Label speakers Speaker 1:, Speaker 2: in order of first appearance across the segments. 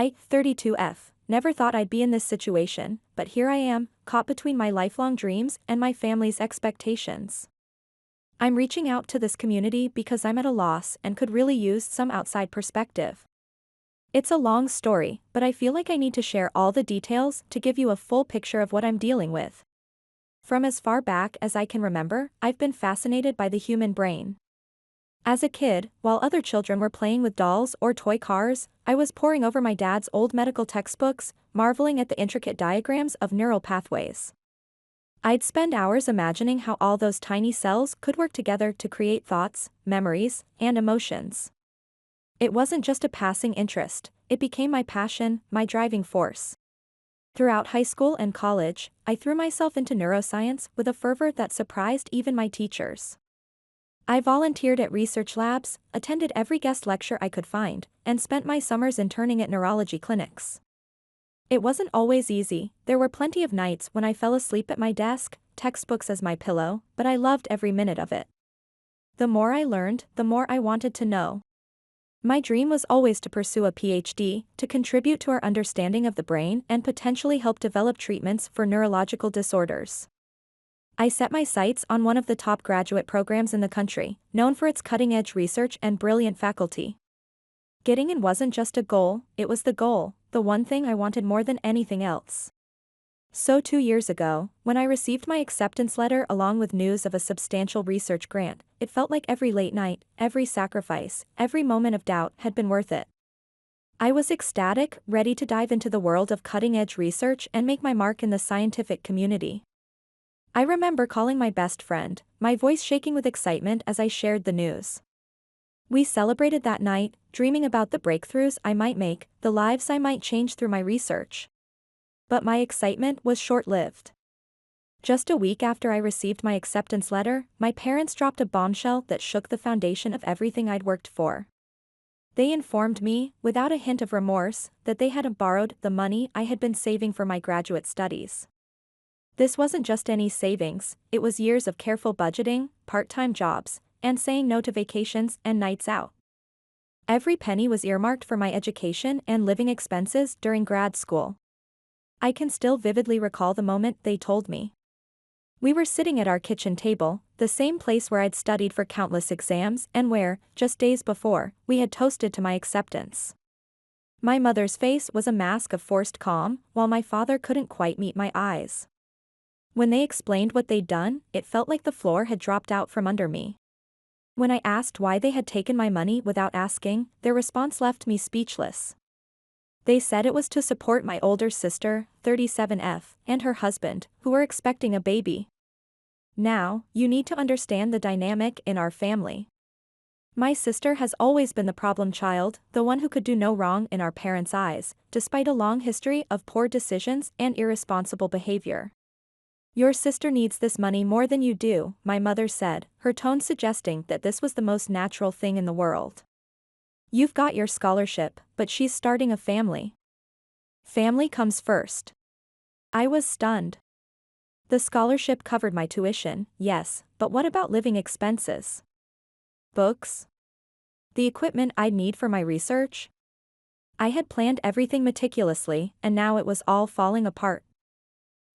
Speaker 1: I, 32F, never thought I'd be in this situation, but here I am, caught between my lifelong dreams and my family's expectations. I'm reaching out to this community because I'm at a loss and could really use some outside perspective. It's a long story, but I feel like I need to share all the details to give you a full picture of what I'm dealing with. From as far back as I can remember, I've been fascinated by the human brain. As a kid, while other children were playing with dolls or toy cars, I was poring over my dad's old medical textbooks, marveling at the intricate diagrams of neural pathways. I'd spend hours imagining how all those tiny cells could work together to create thoughts, memories, and emotions. It wasn't just a passing interest, it became my passion, my driving force. Throughout high school and college, I threw myself into neuroscience with a fervor that surprised even my teachers. I volunteered at research labs, attended every guest lecture I could find, and spent my summers interning at neurology clinics. It wasn't always easy, there were plenty of nights when I fell asleep at my desk, textbooks as my pillow, but I loved every minute of it. The more I learned, the more I wanted to know. My dream was always to pursue a PhD, to contribute to our understanding of the brain and potentially help develop treatments for neurological disorders. I set my sights on one of the top graduate programs in the country, known for its cutting-edge research and brilliant faculty. Getting in wasn't just a goal, it was the goal, the one thing I wanted more than anything else. So 2 years ago, when I received my acceptance letter along with news of a substantial research grant, it felt like every late night, every sacrifice, every moment of doubt had been worth it. I was ecstatic, ready to dive into the world of cutting-edge research and make my mark in the scientific community. I remember calling my best friend, my voice shaking with excitement as I shared the news. We celebrated that night, dreaming about the breakthroughs I might make, the lives I might change through my research. But my excitement was short-lived. Just a week after I received my acceptance letter, my parents dropped a bombshell that shook the foundation of everything I'd worked for. They informed me, without a hint of remorse, that they had borrowed the money I had been saving for my graduate studies. This wasn't just any savings, it was years of careful budgeting, part-time jobs, and saying no to vacations and nights out. Every penny was earmarked for my education and living expenses during grad school. I can still vividly recall the moment they told me. We were sitting at our kitchen table, the same place where I'd studied for countless exams and where, just days before, we had toasted to my acceptance. My mother's face was a mask of forced calm, while my father couldn't quite meet my eyes. When they explained what they'd done, it felt like the floor had dropped out from under me. When I asked why they had taken my money without asking, their response left me speechless. They said it was to support my older sister, 37F, and her husband, who were expecting a baby. Now, you need to understand the dynamic in our family. My sister has always been the problem child, the one who could do no wrong in our parents' eyes, despite a long history of poor decisions and irresponsible behavior. Your sister needs this money more than you do, my mother said, her tone suggesting that this was the most natural thing in the world. You've got your scholarship, but she's starting a family. Family comes first. I was stunned. The scholarship covered my tuition, yes, but what about living expenses? Books? The equipment I'd need for my research? I had planned everything meticulously, and now it was all falling apart.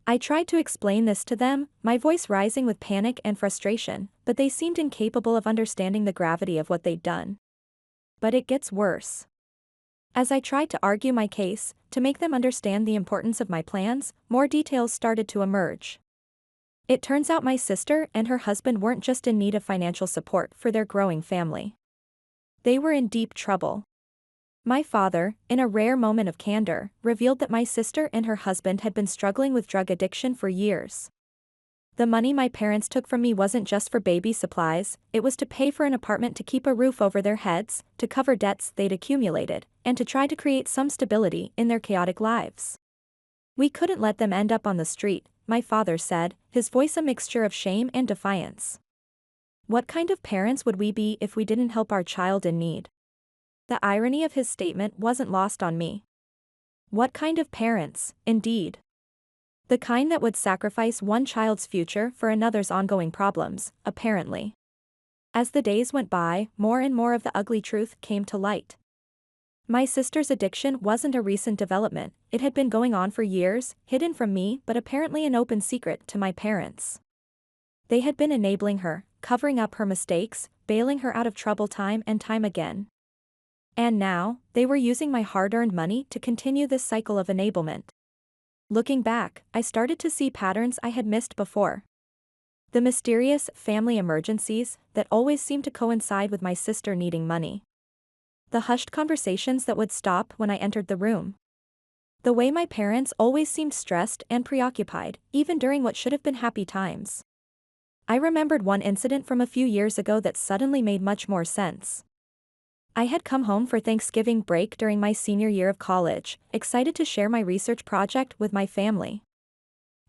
Speaker 1: I tried to explain this to them, my voice rising with panic and frustration, but they seemed incapable of understanding the gravity of what they'd done. But it gets worse. As I tried to argue my case, to make them understand the importance of my plans, more details started to emerge. It turns out my sister and her husband weren't just in need of financial support for their growing family. They were in deep trouble. My father, in a rare moment of candor, revealed that my sister and her husband had been struggling with drug addiction for years. The money my parents took from me wasn't just for baby supplies, it was to pay for an apartment to keep a roof over their heads, to cover debts they'd accumulated, and to try to create some stability in their chaotic lives. We couldn't let them end up on the street, my father said, his voice a mixture of shame and defiance. What kind of parents would we be if we didn't help our child in need? The irony of his statement wasn't lost on me. What kind of parents, indeed? The kind that would sacrifice one child's future for another's ongoing problems, apparently. As the days went by, more and more of the ugly truth came to light. My sister's addiction wasn't a recent development, it had been going on for years, hidden from me but apparently an open secret to my parents. They had been enabling her, covering up her mistakes, bailing her out of trouble time and time again. And now, they were using my hard-earned money to continue this cycle of enablement. Looking back, I started to see patterns I had missed before. The mysterious family emergencies that always seemed to coincide with my sister needing money. The hushed conversations that would stop when I entered the room. The way my parents always seemed stressed and preoccupied, even during what should have been happy times. I remembered one incident from a few years ago that suddenly made much more sense. I had come home for Thanksgiving break during my senior year of college, excited to share my research project with my family.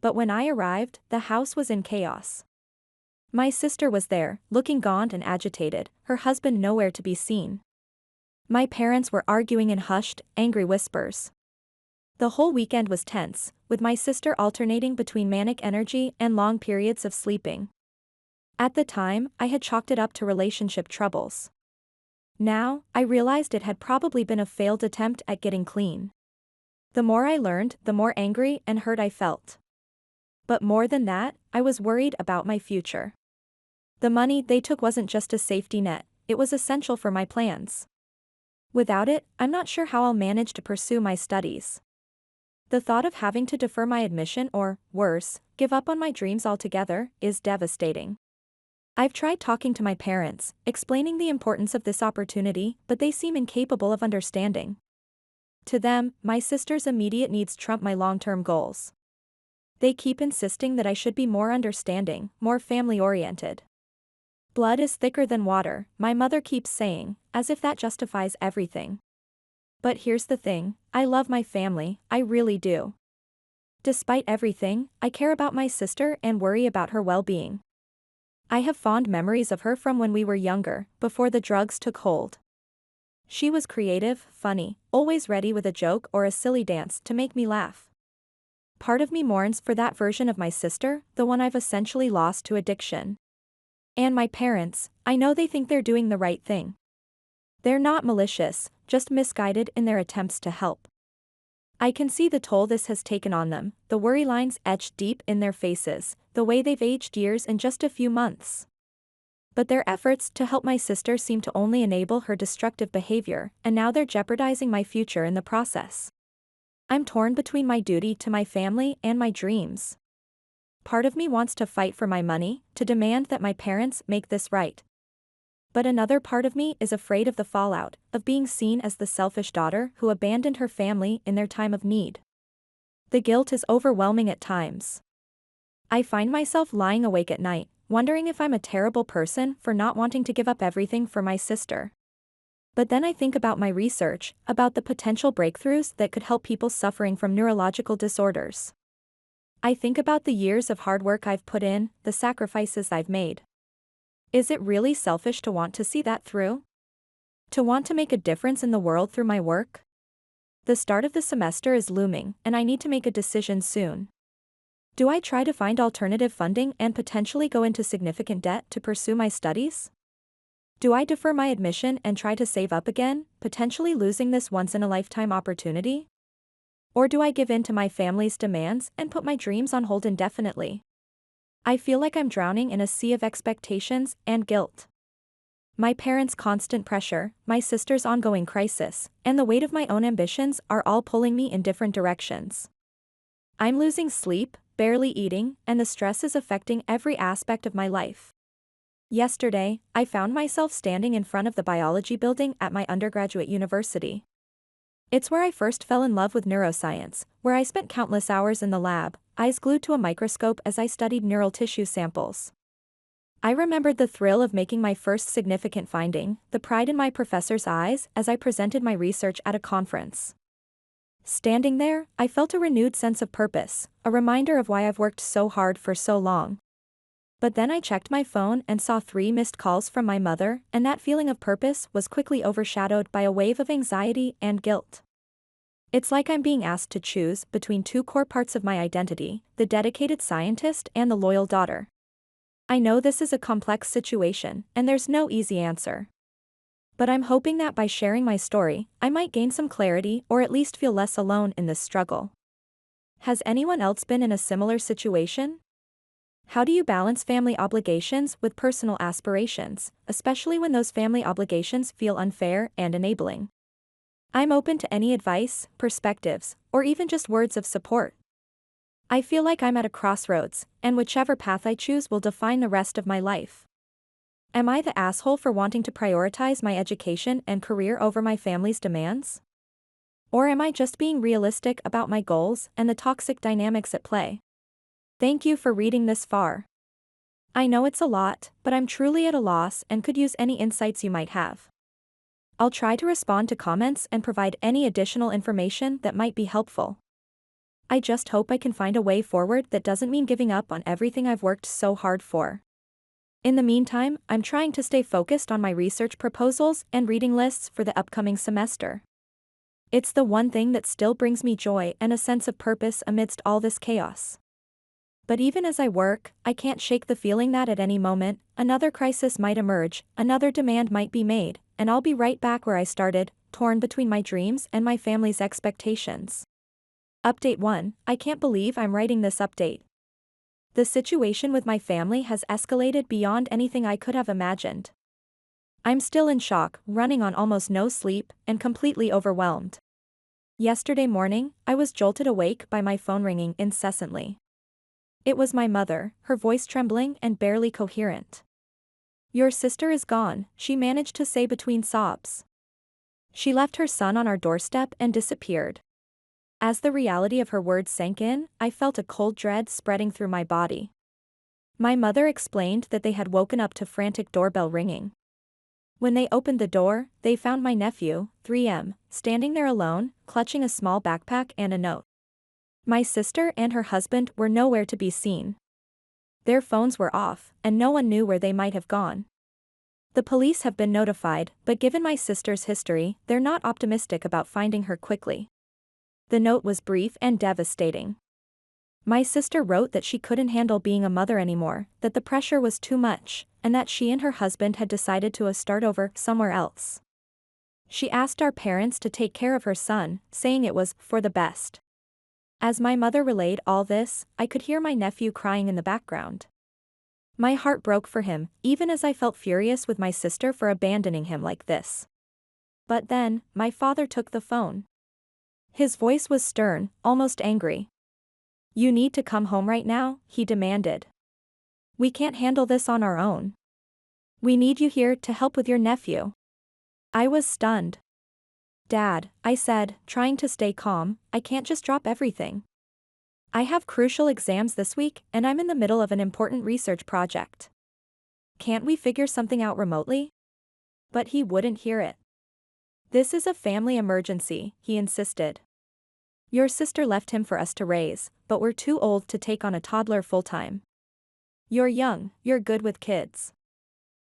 Speaker 1: But when I arrived, the house was in chaos. My sister was there, looking gaunt and agitated, her husband nowhere to be seen. My parents were arguing in hushed, angry whispers. The whole weekend was tense, with my sister alternating between manic energy and long periods of sleeping. At the time, I had chalked it up to relationship troubles. Now, I realized it had probably been a failed attempt at getting clean. The more I learned, the more angry and hurt I felt. But more than that, I was worried about my future. The money they took wasn't just a safety net, it was essential for my plans. Without it, I'm not sure how I'll manage to pursue my studies. The thought of having to defer my admission or, worse, give up on my dreams altogether, is devastating. I've tried talking to my parents, explaining the importance of this opportunity, but they seem incapable of understanding. To them, my sister's immediate needs trump my long-term goals. They keep insisting that I should be more understanding, more family-oriented. Blood is thicker than water, my mother keeps saying, as if that justifies everything. But here's the thing, I love my family, I really do. Despite everything, I care about my sister and worry about her well-being. I have fond memories of her from when we were younger, before the drugs took hold. She was creative, funny, always ready with a joke or a silly dance to make me laugh. Part of me mourns for that version of my sister, the one I've essentially lost to addiction. And my parents, I know they think they're doing the right thing. They're not malicious, just misguided in their attempts to help. I can see the toll this has taken on them, the worry lines etched deep in their faces, the way they've aged years in just a few months. But their efforts to help my sister seem to only enable her destructive behavior, and now they're jeopardizing my future in the process. I'm torn between my duty to my family and my dreams. Part of me wants to fight for my money, to demand that my parents make this right. But another part of me is afraid of the fallout, of being seen as the selfish daughter who abandoned her family in their time of need. The guilt is overwhelming at times. I find myself lying awake at night, wondering if I'm a terrible person for not wanting to give up everything for my sister. But then I think about my research, about the potential breakthroughs that could help people suffering from neurological disorders. I think about the years of hard work I've put in, the sacrifices I've made. Is it really selfish to want to see that through? To want to make a difference in the world through my work? The start of the semester is looming, and I need to make a decision soon. Do I try to find alternative funding and potentially go into significant debt to pursue my studies? Do I defer my admission and try to save up again, potentially losing this once-in-a-lifetime opportunity? Or do I give in to my family's demands and put my dreams on hold indefinitely? I feel like I'm drowning in a sea of expectations and guilt. My parents' constant pressure, my sister's ongoing crisis, and the weight of my own ambitions are all pulling me in different directions. I'm losing sleep, barely eating, and the stress is affecting every aspect of my life. Yesterday, I found myself standing in front of the biology building at my undergraduate university. It's where I first fell in love with neuroscience, where I spent countless hours in the lab, eyes glued to a microscope as I studied neural tissue samples. I remembered the thrill of making my first significant finding, the pride in my professor's eyes as I presented my research at a conference. Standing there, I felt a renewed sense of purpose, a reminder of why I've worked so hard for so long. But then I checked my phone and saw 3 missed calls from my mother, and that feeling of purpose was quickly overshadowed by a wave of anxiety and guilt. It's like I'm being asked to choose between 2 core parts of my identity, the dedicated scientist and the loyal daughter. I know this is a complex situation, and there's no easy answer. But I'm hoping that by sharing my story, I might gain some clarity or at least feel less alone in this struggle. Has anyone else been in a similar situation? How do you balance family obligations with personal aspirations, especially when those family obligations feel unfair and enabling? I'm open to any advice, perspectives, or even just words of support. I feel like I'm at a crossroads, and whichever path I choose will define the rest of my life. Am I the asshole for wanting to prioritize my education and career over my family's demands? Or am I just being realistic about my goals and the toxic dynamics at play? Thank you for reading this far. I know it's a lot, but I'm truly at a loss and could use any insights you might have. I'll try to respond to comments and provide any additional information that might be helpful. I just hope I can find a way forward that doesn't mean giving up on everything I've worked so hard for. In the meantime, I'm trying to stay focused on my research proposals and reading lists for the upcoming semester. It's the one thing that still brings me joy and a sense of purpose amidst all this chaos. But even as I work, I can't shake the feeling that at any moment, another crisis might emerge, another demand might be made, and I'll be right back where I started, torn between my dreams and my family's expectations. Update 1, I can't believe I'm writing this update. The situation with my family has escalated beyond anything I could have imagined. I'm still in shock, running on almost no sleep, and completely overwhelmed. Yesterday morning, I was jolted awake by my phone ringing incessantly. It was my mother, her voice trembling and barely coherent. "Your sister is gone," she managed to say between sobs. She left her son on our doorstep and disappeared. As the reality of her words sank in, I felt a cold dread spreading through my body. My mother explained that they had woken up to frantic doorbell ringing. When they opened the door, they found my nephew, 3M, standing there alone, clutching a small backpack and a note. My sister and her husband were nowhere to be seen. Their phones were off, and no one knew where they might have gone. The police have been notified, but given my sister's history, they're not optimistic about finding her quickly. The note was brief and devastating. My sister wrote that she couldn't handle being a mother anymore, that the pressure was too much, and that she and her husband had decided to start over somewhere else. She asked our parents to take care of her son, saying it was for the best. As my mother relayed all this, I could hear my nephew crying in the background. My heart broke for him, even as I felt furious with my sister for abandoning him like this. But then, my father took the phone. His voice was stern, almost angry. "You need to come home right now," he demanded. "We can't handle this on our own. We need you here to help with your nephew." I was stunned. "Dad," I said, trying to stay calm, "I can't just drop everything. I have crucial exams this week, and I'm in the middle of an important research project. Can't we figure something out remotely?" But he wouldn't hear it. "This is a family emergency," he insisted. "Your sister left him for us to raise, but we're too old to take on a toddler full-time. You're young, you're good with kids.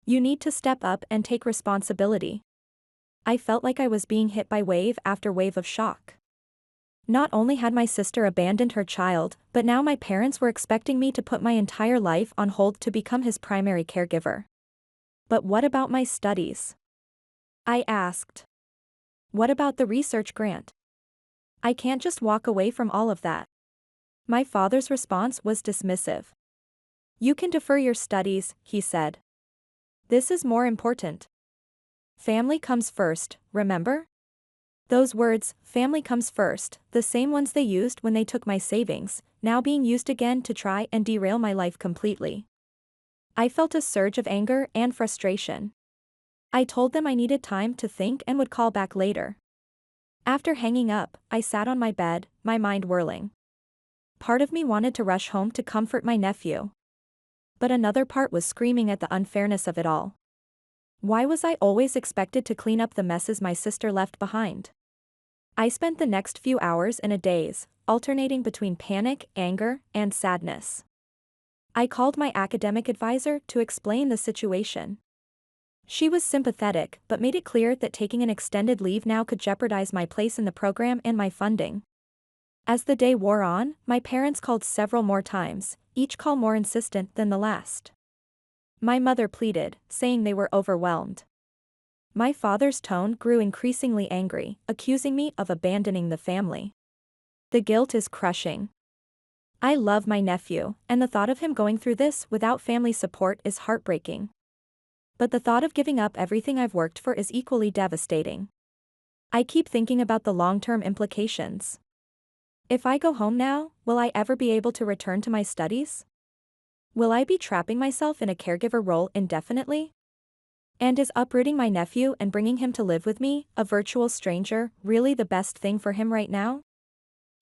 Speaker 1: You need to step up and take responsibility." I felt like I was being hit by wave after wave of shock. Not only had my sister abandoned her child, but now my parents were expecting me to put my entire life on hold to become his primary caregiver. "But what about my studies?" I asked. "What about the research grant? I can't just walk away from all of that." My father's response was dismissive. "You can defer your studies," he said. "This is more important. Family comes first, remember?" Those words, family comes first, the same ones they used when they took my savings, now being used again to try and derail my life completely. I felt a surge of anger and frustration. I told them I needed time to think and would call back later. After hanging up, I sat on my bed, my mind whirling. Part of me wanted to rush home to comfort my nephew. But another part was screaming at the unfairness of it all. Why was I always expected to clean up the messes my sister left behind? I spent the next few hours in a daze, alternating between panic, anger, and sadness. I called my academic advisor to explain the situation. She was sympathetic but made it clear that taking an extended leave now could jeopardize my place in the program and my funding. As the day wore on, my parents called several more times, each call more insistent than the last. My mother pleaded, saying they were overwhelmed. My father's tone grew increasingly angry, accusing me of abandoning the family. The guilt is crushing. I love my nephew, and the thought of him going through this without family support is heartbreaking. But the thought of giving up everything I've worked for is equally devastating. I keep thinking about the long-term implications. If I go home now, will I ever be able to return to my studies? Will I be trapping myself in a caregiver role indefinitely? And is uprooting my nephew and bringing him to live with me, a virtual stranger, really the best thing for him right now?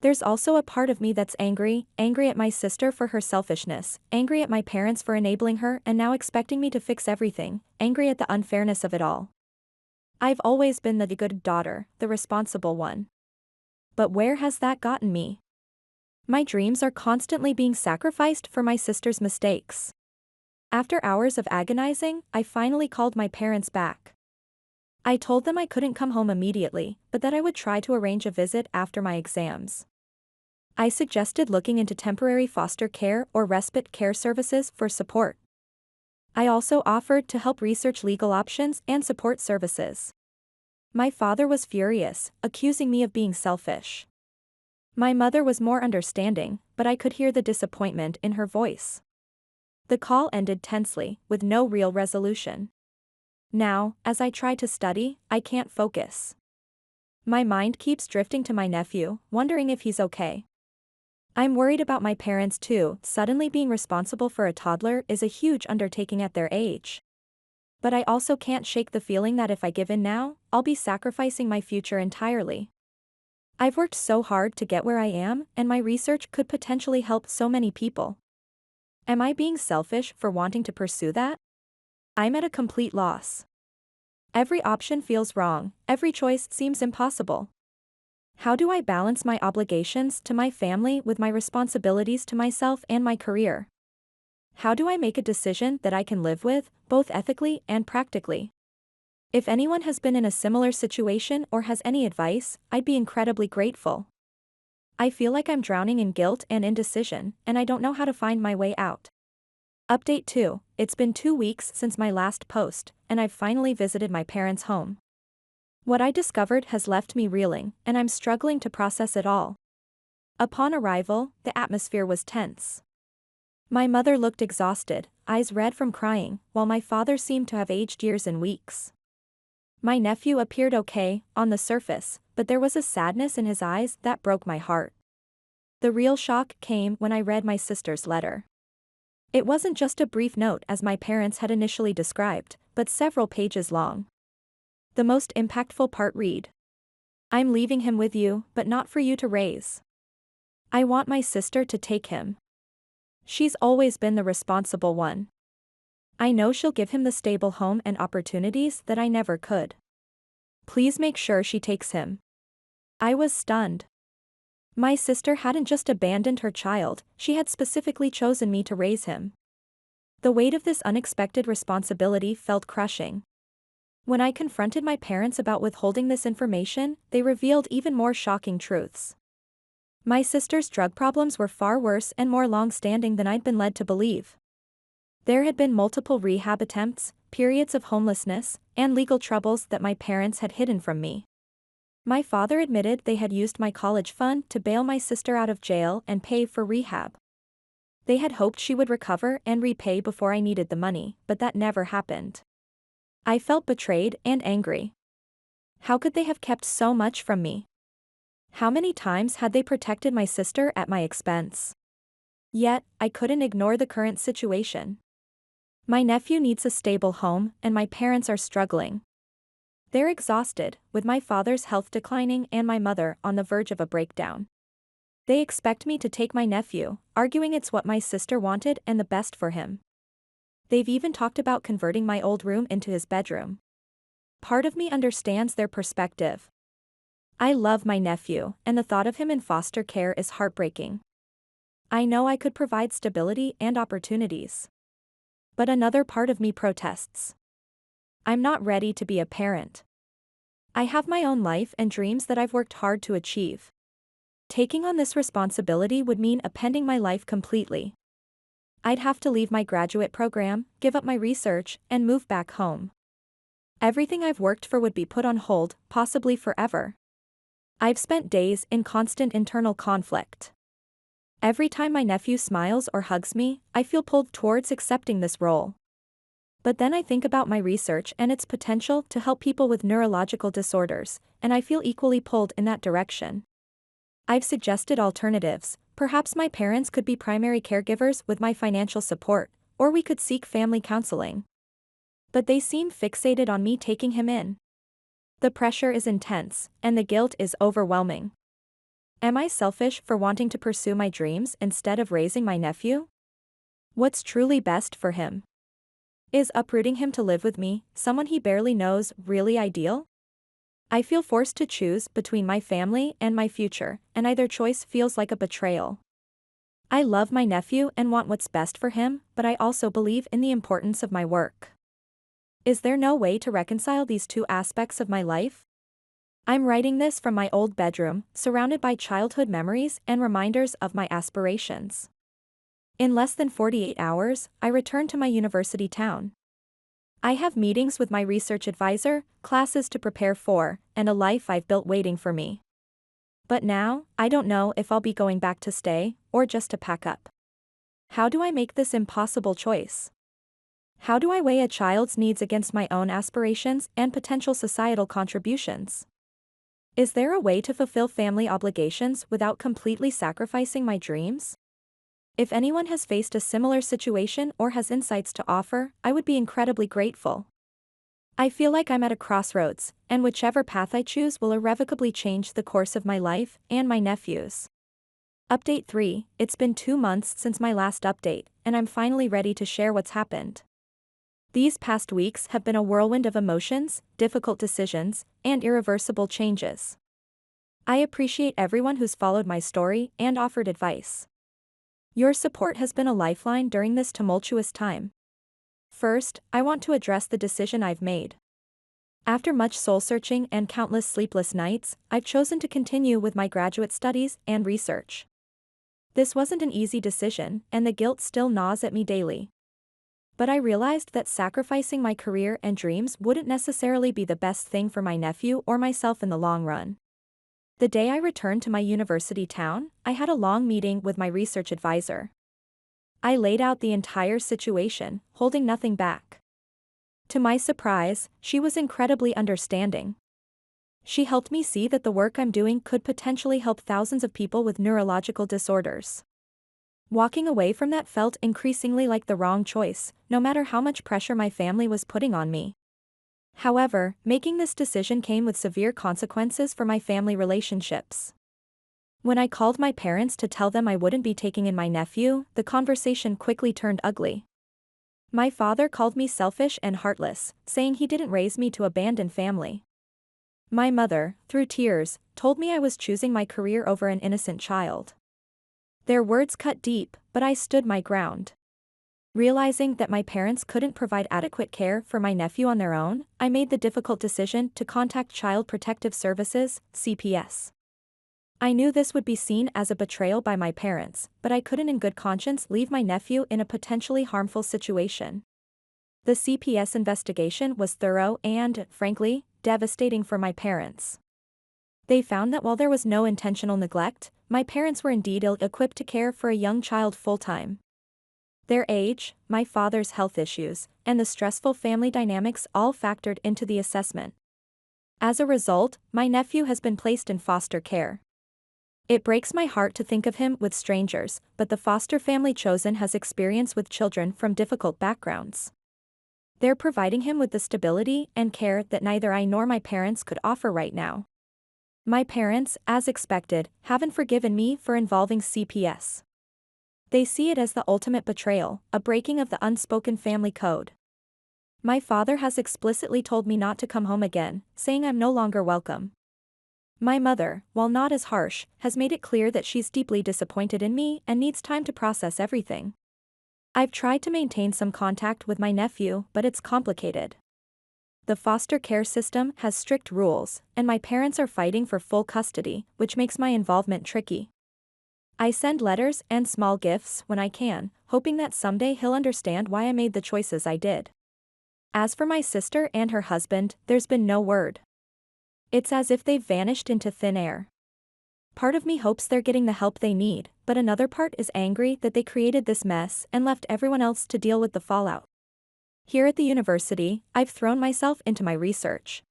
Speaker 1: There's also a part of me that's angry at my sister for her selfishness, angry at my parents for enabling her and now expecting me to fix everything, angry at the unfairness of it all. I've always been the good daughter, the responsible one. But where has that gotten me? My dreams are constantly being sacrificed for my sister's mistakes. After hours of agonizing, I finally called my parents back. I told them I couldn't come home immediately, but that I would try to arrange a visit after my exams. I suggested looking into temporary foster care or respite care services for support. I also offered to help research legal options and support services. My father was furious, accusing me of being selfish. My mother was more understanding, but I could hear the disappointment in her voice. The call ended tensely, with no real resolution. Now, as I try to study, I can't focus. My mind keeps drifting to my nephew, wondering if he's okay. I'm worried about my parents too. Suddenly being responsible for a toddler is a huge undertaking at their age. But I also can't shake the feeling that if I give in now, I'll be sacrificing my future entirely. I've worked so hard to get where I am, and my research could potentially help so many people. Am I being selfish for wanting to pursue that? I'm at a complete loss. Every option feels wrong, every choice seems impossible. How do I balance my obligations to my family with my responsibilities to myself and my career? How do I make a decision that I can live with, both ethically and practically? If anyone has been in a similar situation or has any advice, I'd be incredibly grateful. I feel like I'm drowning in guilt and indecision, and I don't know how to find my way out. Update 2. It's been 2 weeks since my last post, and I've finally visited my parents' home. What I discovered has left me reeling, and I'm struggling to process it all. Upon arrival, the atmosphere was tense. My mother looked exhausted, eyes red from crying, while my father seemed to have aged years and weeks. My nephew appeared okay, on the surface, but there was a sadness in his eyes that broke my heart. The real shock came when I read my sister's letter. It wasn't just a brief note as my parents had initially described, but several pages long. The most impactful part read: I'm leaving him with you, but not for you to raise. I want my sister to take him. She's always been the responsible one. I know she'll give him the stable home and opportunities that I never could. Please make sure she takes him. I was stunned. My sister hadn't just abandoned her child, she had specifically chosen me to raise him. The weight of this unexpected responsibility felt crushing. When I confronted my parents about withholding this information, they revealed even more shocking truths. My sister's drug problems were far worse and more long-standing than I'd been led to believe. There had been multiple rehab attempts, periods of homelessness, and legal troubles that my parents had hidden from me. My father admitted they had used my college fund to bail my sister out of jail and pay for rehab. They had hoped she would recover and repay before I needed the money, but that never happened. I felt betrayed and angry. How could they have kept so much from me? How many times had they protected my sister at my expense? Yet, I couldn't ignore the current situation. My nephew needs a stable home, and my parents are struggling. They're exhausted, with my father's health declining and my mother on the verge of a breakdown. They expect me to take my nephew, arguing it's what my sister wanted and the best for him. They've even talked about converting my old room into his bedroom. Part of me understands their perspective. I love my nephew, and the thought of him in foster care is heartbreaking. I know I could provide stability and opportunities. But another part of me protests. I'm not ready to be a parent. I have my own life and dreams that I've worked hard to achieve. Taking on this responsibility would mean upending my life completely. I'd have to leave my graduate program, give up my research, and move back home. Everything I've worked for would be put on hold, possibly forever. I've spent days in constant internal conflict. Every time my nephew smiles or hugs me, I feel pulled towards accepting this role. But then I think about my research and its potential to help people with neurological disorders, and I feel equally pulled in that direction. I've suggested alternatives. Perhaps my parents could be primary caregivers with my financial support, or we could seek family counseling. But they seem fixated on me taking him in. The pressure is intense, and the guilt is overwhelming. Am I selfish for wanting to pursue my dreams instead of raising my nephew? What's truly best for him? Is uprooting him to live with me, someone he barely knows, really ideal? I feel forced to choose between my family and my future, and either choice feels like a betrayal. I love my nephew and want what's best for him, but I also believe in the importance of my work. Is there no way to reconcile these two aspects of my life? I'm writing this from my old bedroom, surrounded by childhood memories and reminders of my aspirations. In less than 48 hours, I return to my university town. I have meetings with my research advisor, classes to prepare for, and a life I've built waiting for me. But now, I don't know if I'll be going back to stay, or just to pack up. How do I make this impossible choice? How do I weigh a child's needs against my own aspirations and potential societal contributions? Is there a way to fulfill family obligations without completely sacrificing my dreams? If anyone has faced a similar situation or has insights to offer, I would be incredibly grateful. I feel like I'm at a crossroads, and whichever path I choose will irrevocably change the course of my life and my nephew's. Update 3. It's been 2 months since my last update, and I'm finally ready to share what's happened. These past weeks have been a whirlwind of emotions, difficult decisions, and irreversible changes. I appreciate everyone who's followed my story and offered advice. Your support has been a lifeline during this tumultuous time. First, I want to address the decision I've made. After much soul-searching and countless sleepless nights, I've chosen to continue with my graduate studies and research. This wasn't an easy decision, and the guilt still gnaws at me daily. But I realized that sacrificing my career and dreams wouldn't necessarily be the best thing for my nephew or myself in the long run. The day I returned to my university town, I had a long meeting with my research advisor. I laid out the entire situation, holding nothing back. To my surprise, she was incredibly understanding. She helped me see that the work I'm doing could potentially help thousands of people with neurological disorders. Walking away from that felt increasingly like the wrong choice, no matter how much pressure my family was putting on me. However, making this decision came with severe consequences for my family relationships. When I called my parents to tell them I wouldn't be taking in my nephew, the conversation quickly turned ugly. My father called me selfish and heartless, saying he didn't raise me to abandon family. My mother, through tears, told me I was choosing my career over an innocent child. Their words cut deep, but I stood my ground. Realizing that my parents couldn't provide adequate care for my nephew on their own, I made the difficult decision to contact Child Protective Services, CPS. I knew this would be seen as a betrayal by my parents, but I couldn't in good conscience leave my nephew in a potentially harmful situation. The CPS investigation was thorough and, frankly, devastating for my parents. They found that while there was no intentional neglect, my parents were indeed ill-equipped to care for a young child full-time. Their age, my father's health issues, and the stressful family dynamics all factored into the assessment. As a result, my nephew has been placed in foster care. It breaks my heart to think of him with strangers, but the foster family chosen has experience with children from difficult backgrounds. They're providing him with the stability and care that neither I nor my parents could offer right now. My parents, as expected, haven't forgiven me for involving CPS. They see it as the ultimate betrayal, a breaking of the unspoken family code. My father has explicitly told me not to come home again, saying I'm no longer welcome. My mother, while not as harsh, has made it clear that she's deeply disappointed in me and needs time to process everything. I've tried to maintain some contact with my nephew, but it's complicated. The foster care system has strict rules, and my parents are fighting for full custody, which makes my involvement tricky. I send letters and small gifts when I can, hoping that someday he'll understand why I made the choices I did. As for my sister and her husband, there's been no word. It's as if they've vanished into thin air. Part of me hopes they're getting the help they need, but another part is angry that they created this mess and left everyone else to deal with the fallout. Here at the university, I've thrown myself into my research.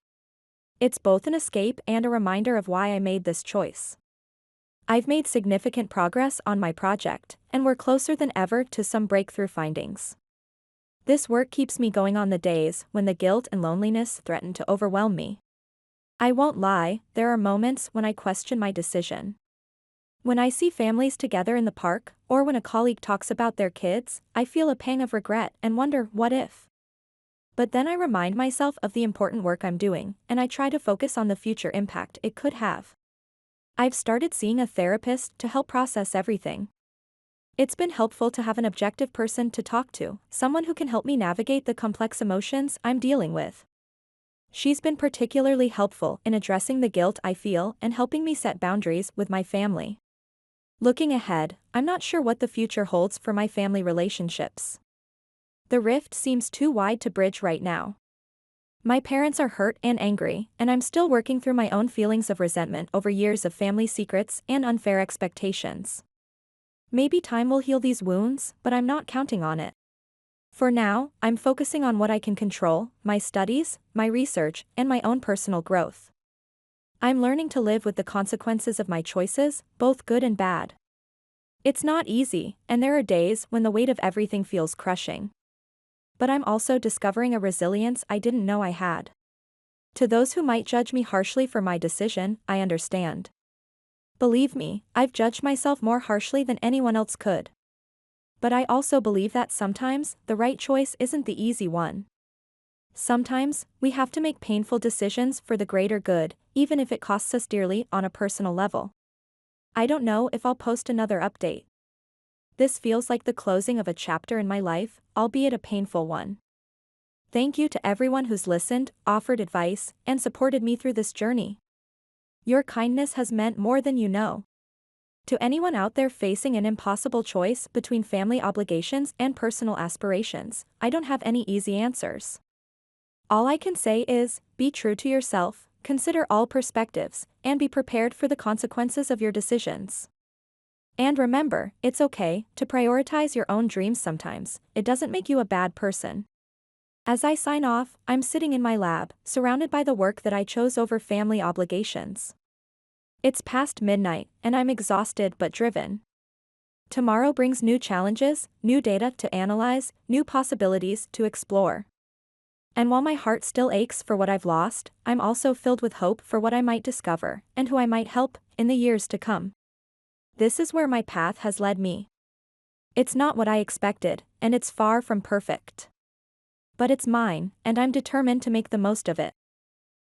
Speaker 1: It's both an escape and a reminder of why I made this choice. I've made significant progress on my project, and we're closer than ever to some breakthrough findings. This work keeps me going on the days when the guilt and loneliness threaten to overwhelm me. I won't lie, there are moments when I question my decision. When I see families together in the park, or when a colleague talks about their kids, I feel a pang of regret and wonder, what if? But then I remind myself of the important work I'm doing, and I try to focus on the future impact it could have. I've started seeing a therapist to help process everything. It's been helpful to have an objective person to talk to, someone who can help me navigate the complex emotions I'm dealing with. She's been particularly helpful in addressing the guilt I feel and helping me set boundaries with my family. Looking ahead, I'm not sure what the future holds for my family relationships. The rift seems too wide to bridge right now. My parents are hurt and angry, and I'm still working through my own feelings of resentment over years of family secrets and unfair expectations. Maybe time will heal these wounds, but I'm not counting on it. For now, I'm focusing on what I can control, my studies, my research, and my own personal growth. I'm learning to live with the consequences of my choices, both good and bad. It's not easy, and there are days when the weight of everything feels crushing. But I'm also discovering a resilience I didn't know I had. To those who might judge me harshly for my decision, I understand. Believe me, I've judged myself more harshly than anyone else could. But I also believe that sometimes, the right choice isn't the easy one. Sometimes, we have to make painful decisions for the greater good, even if it costs us dearly on a personal level. I don't know if I'll post another update. This feels like the closing of a chapter in my life, albeit a painful one. Thank you to everyone who's listened, offered advice, and supported me through this journey. Your kindness has meant more than you know. To anyone out there facing an impossible choice between family obligations and personal aspirations, I don't have any easy answers. All I can say is, be true to yourself, consider all perspectives, and be prepared for the consequences of your decisions. And remember, it's okay to prioritize your own dreams sometimes, it doesn't make you a bad person. As I sign off, I'm sitting in my lab, surrounded by the work that I chose over family obligations. It's past midnight, and I'm exhausted but driven. Tomorrow brings new challenges, new data to analyze, new possibilities to explore. And while my heart still aches for what I've lost, I'm also filled with hope for what I might discover, and who I might help, in the years to come. This is where my path has led me. It's not what I expected, and it's far from perfect. But it's mine, and I'm determined to make the most of it.